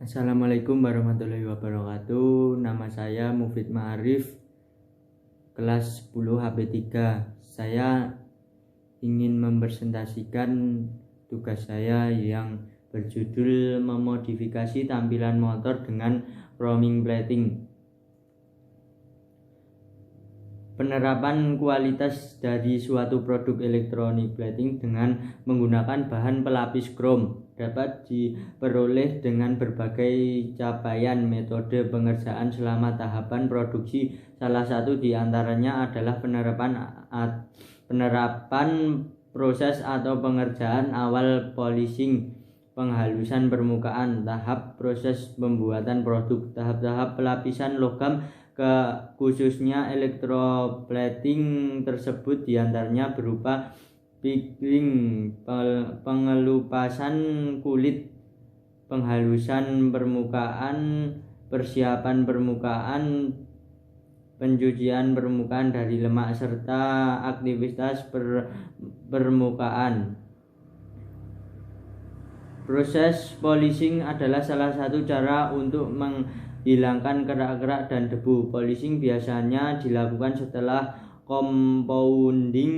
Assalamualaikum warahmatullahi wabarakatuh. Nama saya Mufid Ma'arif, kelas 10 HP3. Saya ingin mempresentasikan tugas saya yang berjudul memodifikasi tampilan motor dengan chroming plating. Penerapan kualitas dari suatu produk elektronik plating dengan menggunakan bahan pelapis krom dapat diperoleh dengan berbagai capaian metode pengerjaan selama tahapan produksi. Salah satu di antaranya adalah penerapan proses atau pengerjaan awal polishing, penghalusan permukaan, tahap proses pembuatan produk, tahap-tahap pelapisan logam khususnya elektroplating tersebut diantaranya berupa pickling, pengelupasan kulit, penghalusan permukaan, persiapan permukaan, pencucian permukaan dari lemak serta aktivitas permukaan. Proses polishing adalah salah satu cara untuk menghilangkan kerak-kerak dan debu. Polishing biasanya dilakukan setelah compounding,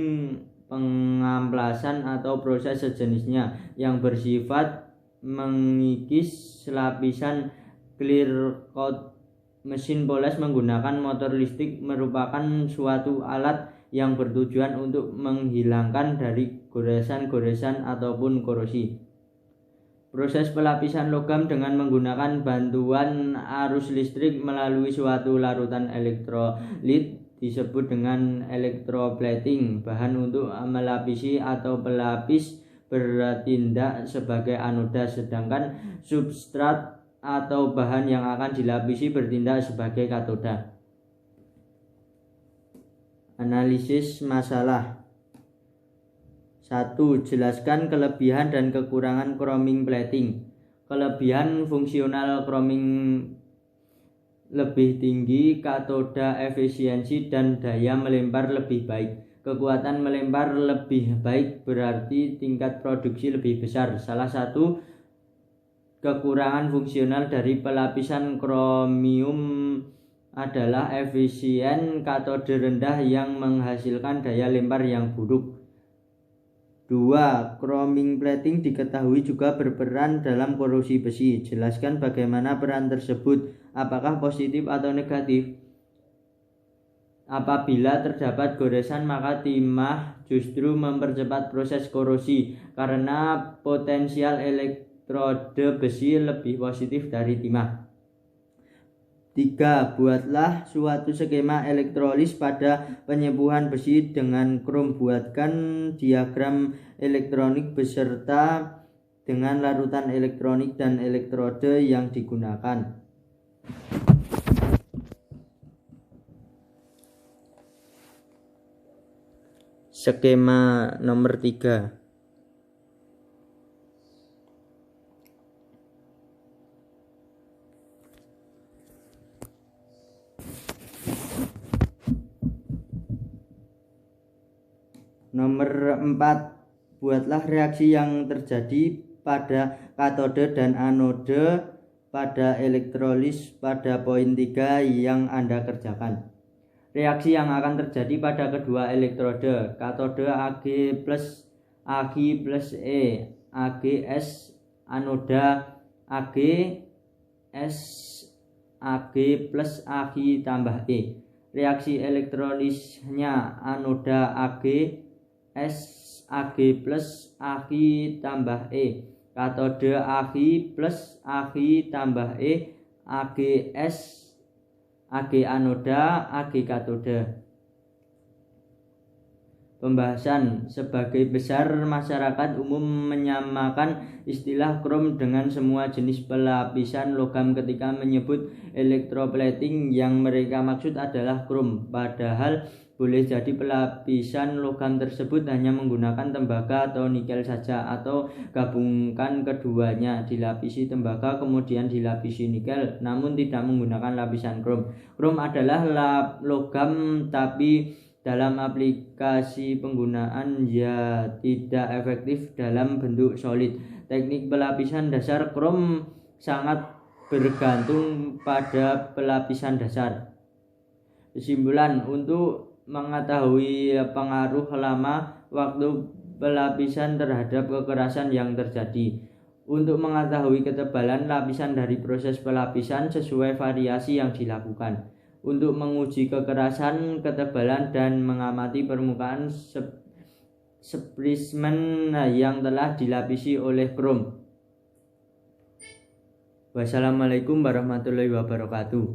pengamplasan atau proses sejenisnya yang bersifat mengikis lapisan clear coat. Mesin poles menggunakan motor listrik merupakan suatu alat yang bertujuan untuk menghilangkan dari goresan-goresan ataupun korosi. Proses pelapisan logam dengan menggunakan bantuan arus listrik melalui suatu larutan elektrolit disebut dengan elektroplating. Bahan untuk melapisi atau pelapis bertindak sebagai anoda, sedangkan substrat atau bahan yang akan dilapisi bertindak sebagai katoda. Analisis masalah. 1. Jelaskan kelebihan dan kekurangan chroming plating. Kelebihan fungsional chroming lebih tinggi, katoda efisiensi dan daya melempar lebih baik. Kekuatan melempar lebih baik berarti tingkat produksi lebih besar. Salah satu kekurangan fungsional dari pelapisan kromium adalah efisien katode rendah yang menghasilkan daya lempar yang buruk. 2. Chroming plating diketahui juga berperan dalam korosi besi. Jelaskan bagaimana peran tersebut, apakah positif atau negatif. Apabila terdapat goresan, maka timah justru mempercepat proses korosi karena potensial elektrode besi lebih positif dari timah. 3. Buatlah suatu skema elektrolis pada penyembuhan besi dengan krom. Buatkan diagram elektronik beserta dengan larutan elektronik dan elektrode yang digunakan. Skema nomor 3. Nomor 4. Buatlah reaksi yang terjadi pada katode dan anode pada elektrolis pada poin 3 yang Anda kerjakan. Reaksi yang akan terjadi pada kedua elektrode, katode Ag plus Ag plus E, AgS, anoda Ag S, Ag plus Ag tambah E. Reaksi elektrolisnya anoda Ag S, Ag plus Ag tambah E, katode Ag plus Ag tambah E, AgS, Ag anoda, Ag katode. Pembahasan. Sebagai besar masyarakat umum menyamakan istilah krom dengan semua jenis pelapisan logam ketika menyebut elektroplating. Yang mereka maksud adalah krom, padahal boleh jadi pelapisan logam tersebut hanya menggunakan tembaga atau nikel saja, atau gabungkan keduanya, dilapisi tembaga kemudian dilapisi nikel namun tidak menggunakan lapisan krom. Krom adalah logam tapi dalam aplikasi penggunaan tidak efektif dalam bentuk solid. Teknik pelapisan dasar krom sangat bergantung pada pelapisan dasar. Kesimpulan, untuk mengetahui pengaruh lama waktu pelapisan terhadap kekerasan yang terjadi. Untuk mengetahui ketebalan lapisan dari proses pelapisan sesuai variasi yang dilakukan. Untuk menguji kekerasan, ketebalan, dan mengamati permukaan spesimen yang telah dilapisi oleh krom. Wassalamualaikum warahmatullahi wabarakatuh.